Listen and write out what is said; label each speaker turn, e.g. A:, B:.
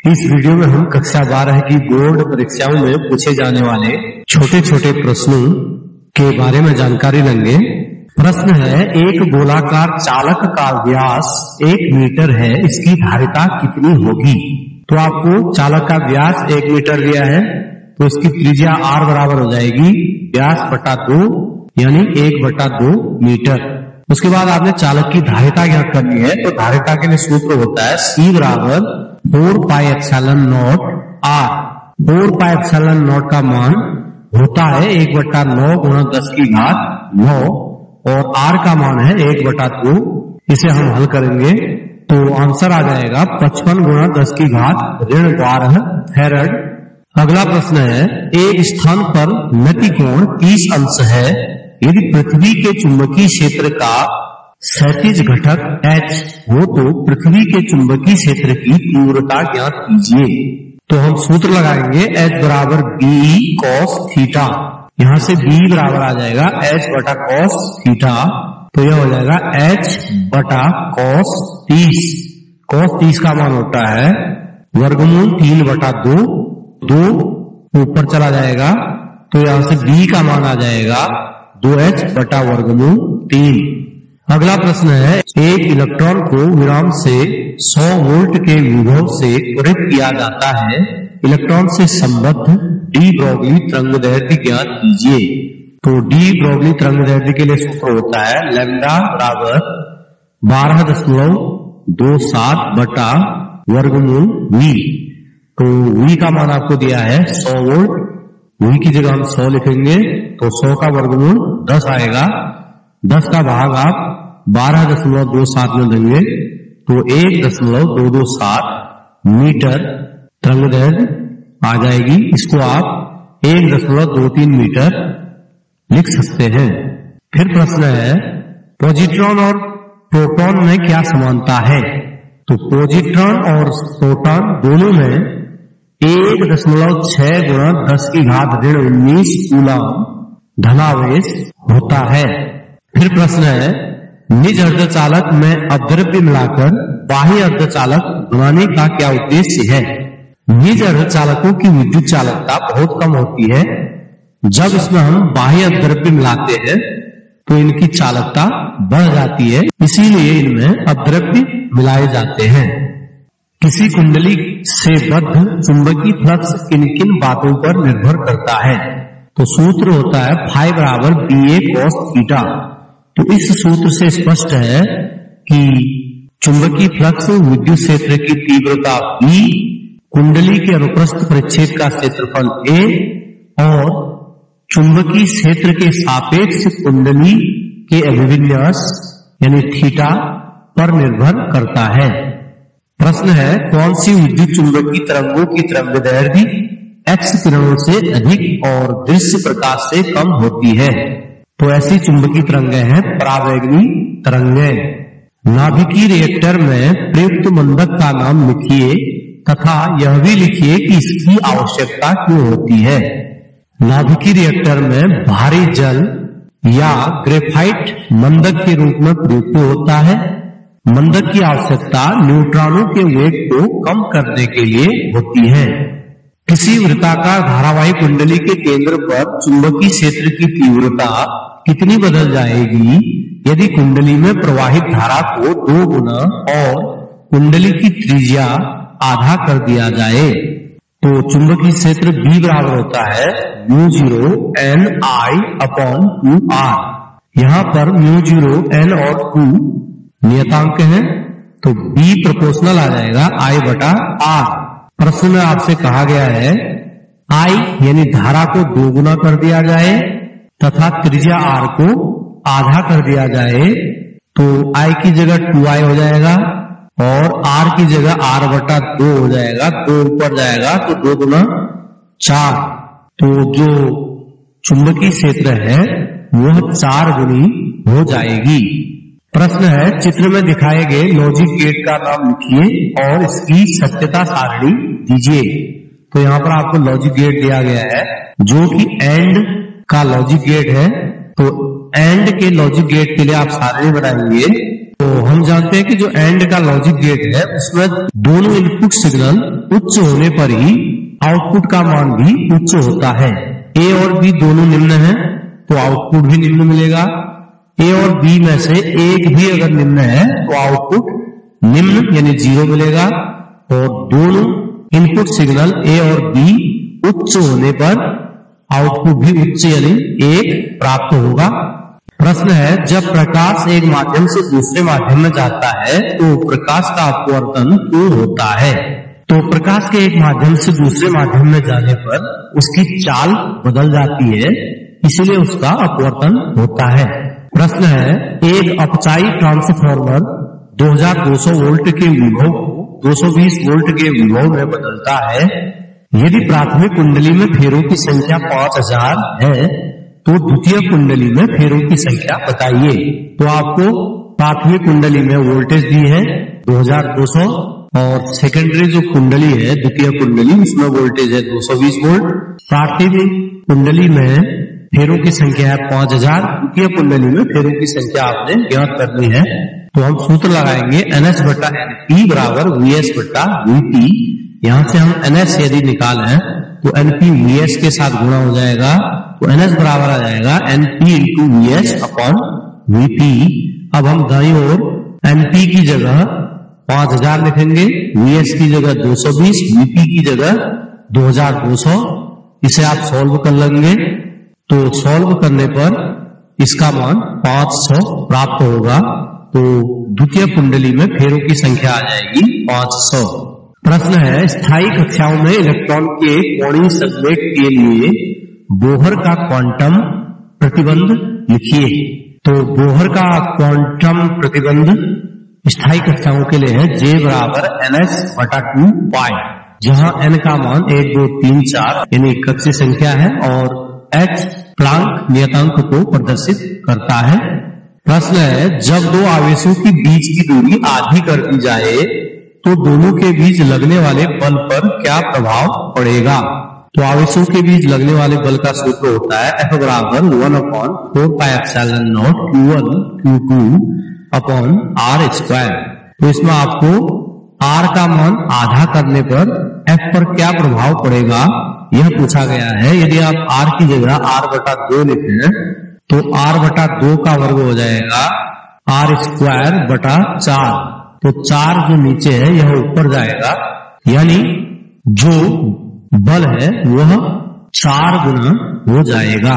A: इस वीडियो में हम कक्षा 12 की बोर्ड परीक्षाओं में पूछे जाने वाले छोटे छोटे प्रश्नों के बारे में जानकारी लेंगे। प्रश्न है, एक गोलाकार चालक का व्यास 1 मीटर है, इसकी धारिता कितनी होगी? तो आपको चालक का व्यास 1 मीटर दिया है, तो इसकी त्रिज्या r बराबर हो जाएगी व्यास बटा 2 यानी 1/2 मीटर। उसके बाद आपने चालक की धारिता ज्ञात करनी है, तो धारिता के लिए सूत्र होता है C बराबर 4πε0 r। 4πε0 का मान होता है 1/9 गुणा 10 की घात 9 और r का मान है 1/2। इसे हम हल करेंगे तो आंसर आ जाएगा 55 गुणा 10 की घात -12 फैराड। अगला प्रश्न है, एक स्थान पर नति कोण 30 अंश है, यदि पृथ्वी के चुंबकीय क्षेत्र का क्षैतिज घटक H हो तो पृथ्वी के चुंबकीय क्षेत्र की तीव्रता ज्ञात कीजिए। तो हम सूत्र लगाएंगे H बराबर B cos थीटा। यहाँ से B बराबर आ जाएगा H बटा cos थीटा, तो यह हो जाएगा H बटा cos 30। cos 30 का मान होता है वर्गमूल 3/2, 2 ऊपर चला जाएगा, तो यहाँ से B का मान आ जाएगा 2H बटा वर्गमूल 3। अगला प्रश्न है, एक इलेक्ट्रॉन को विराम से 100 वोल्ट के विभव से प्रेरित किया जाता है, इलेक्ट्रॉन से संबद्ध डी ब्रोगली तरंगदैर्ध्य ज्ञात कीजिए। तो डी ब्रोगली तरंगदैर्ध्य के लिए सूत्र होता है लैम्डा बराबर 12.27 बटा वर्गमूल V। तो V का मान आपको दिया है 100 वोल्ट, V की जगह हम 100 लिखेंगे, तो 100 का वर्गमूल 10 आएगा, 10 का भाग आप 12.27 में देंगे, तो 1.227 मीटर तरंगदैर्ध्य आ जाएगी। इसको आप 1.23 मीटर लिख सकते हैं। फिर प्रश्न है, पॉजिट्रॉन और प्रोटॉन में क्या समानता है? तो पॉजिट्रॉन और प्रोटॉन दोनों में 1.6 गुणा 10 की घात -19 कूलम धनावेश होता है। फिर प्रश्न है, निज अर्धचालक में अपद्रव्य मिलाकर बाह्य अर्धचालक बनाने का क्या उद्देश्य है? निज अर्धचालकों की विद्युत चालकता बहुत कम होती है, जब इसमें हम बाह्य अपद्रव्य मिलाते हैं तो इनकी चालकता बढ़ जाती है, इसीलिए इनमें अपद्रव्य मिलाए जाते हैं। किसी कुंडली से बद्ध चुंबकीय फ्लक्स किन किन बातों पर निर्भर करता है? तो सूत्र होता है फाई बराबर BA cos थीटा। तो इस सूत्र से स्पष्ट है कि चुंबकीय फ्लक्स विद्युत क्षेत्र की तीव्रता B, कुंडली के अनुप्रस्थ परिच्छेद का क्षेत्रफल A और चुंबकीय क्षेत्र के सापेक्ष कुंडली के अभिविन्यास यानी थीटा पर निर्भर करता है। प्रश्न है, कौन सी विद्युत चुंबकीय तरंगों की तरंगदैर्ध्य X किरणों से अधिक और दृश्य प्रकाश से कम होती है? तो ऐसी चुंबकीय तरंगें हैं परावैगनी तरंगें। नाभिकीय रिएक्टर में प्रयुक्त मंदक का नाम लिखिए तथा यह भी लिखिए कि इसकी आवश्यकता क्यों होती है। नाभिकीय रिएक्टर में भारी जल या ग्रेफाइट मंदक के रूप में प्रयुक्त होता है। मंदक की आवश्यकता न्यूट्रॉनों के वेग को कम करने के लिए होती है। किसी वृत्ताकार धारावाही कुंडली के केंद्र पर चुंबकीय क्षेत्र की तीव्रता कितनी बदल जाएगी यदि कुंडली में प्रवाहित धारा को 2 गुना और कुंडली की त्रिज्या आधा कर दिया जाए? तो चुंबकीय क्षेत्र B बराबर होता है μ0 Ni/2r। यहाँ पर μ0 n और 2 नियतांक हैं, तो B प्रोपोर्शनल आ जाएगा I/r। प्रश्न में आपसे कहा गया है I यानी धारा को 2 गुना कर दिया जाए तथा त्रिज्या r को आधा कर दिया जाए, तो I की जगह 2I हो जाएगा और r की जगह r/2 हो जाएगा, 2 ऊपर जाएगा तो 2 गुना 4। तो जो चुंबकीय क्षेत्र है वह 4 गुनी हो जाएगी। प्रश्न है, चित्र में दिखाए गए लॉजिक गेट का नाम लिखिए और इसकी सत्यता सारणी दीजिए। तो यहाँ पर आपको लॉजिक गेट दिया गया है जो कि एंड का लॉजिक गेट है। तो एंड के लॉजिक गेट के लिए आप सारणी बनाएंगे तो हम जानते हैं कि जो एंड का लॉजिक गेट है उसमें दोनों इनपुट सिग्नल उच्च होने पर ही आउटपुट का मान भी उच्च होता है। ए और बी दोनों निम्न हैं तो आउटपुट भी निम्न मिलेगा। ए और बी में से एक भी अगर निम्न है तो आउटपुट निम्न यानी 0 मिलेगा। और दोनों इनपुट सिग्नल ए और बी उच्च होने पर आउटपुट भी उच्च यानी 1 प्राप्त होगा। प्रश्न है, जब प्रकाश एक माध्यम से दूसरे माध्यम में जाता है तो प्रकाश का अपवर्तन क्यों होता है? तो प्रकाश के एक माध्यम से दूसरे माध्यम में जाने पर उसकी चाल बदल जाती है, इसलिए उसका अपवर्तन होता है। प्रश्न है, एक अपचायी ट्रांसफार्मर 2200 वोल्ट के विभव 220 वोल्ट के विभव में बदलता है। यदि प्राथमिक कुंडली में फेरों की संख्या 5000 है तो द्वितीय कुंडली में फेरों की संख्या बताइए। तो आपको प्राथमिक कुंडली में वोल्टेज दी है 2200 और सेकेंडरी जो कुंडली है द्वितीय कुंडली उसमें वोल्टेज है 220 वोल्ट। प्राथमिक कुंडली में फेरों की संख्या है 5000, द्वितीय कुंडली में फेरों की संख्या आपने ज्ञात करनी है। तो हम सूत्र लगाएंगे NS बटा NP बराबर VS बटा VP। यहां से हम NS यदि निकालें तो NP VS के साथ गुणा हो जाएगा तो NS बराबर आ जाएगा NP into VS upon VP। अब हम दाईं ओर NP की जगह 5000 लिखेंगे, VS की जगह 220, VP की जगह 2200। इसे आप सॉल्व कर लेंगे तो सॉल्व करने पर इसका मान 500 प्राप्त होगा। तो द्वितीय कुंडली में फेरों की संख्या आ जाएगी 500। प्रश्न है, स्थायी कक्षाओं में इलेक्ट्रॉन के कोणीय संवेग के लिए बोहर का क्वांटम प्रतिबंध लिखिए। तो बोहर का क्वांटम प्रतिबंध स्थायी कक्षाओं के लिए है J बराबर NS बटा 2 पाई, जहां N का मान 1 2 3 4 यानी कक्षीय संख्या है और H प्लांक नियतांक को प्रदर्शित करता है। प्रश्न है, जब दो आवेशों के बीच की दूरी आधी कर दी जाए तो दोनों के बीच लगने वाले बल पर क्या प्रभाव पड़ेगा? तो आवेशों के बीच लगने वाले बल का सूत्र होता है F बराबर 1/4πε0 Q1 Q2 upon R square. तो इसमें आपको R का मान आधा करने पर F पर क्या प्रभाव पड़ेगा यह पूछा गया है। यदि आप R की जगह R बटा 2 लिखें तो R बटा 2 का वर्ग हो जाएगा R स्क्वायर बटा 4। तो 4 जो नीचे है यह ऊपर जाएगा, यानी जो बल है वह 4 गुना हो जाएगा।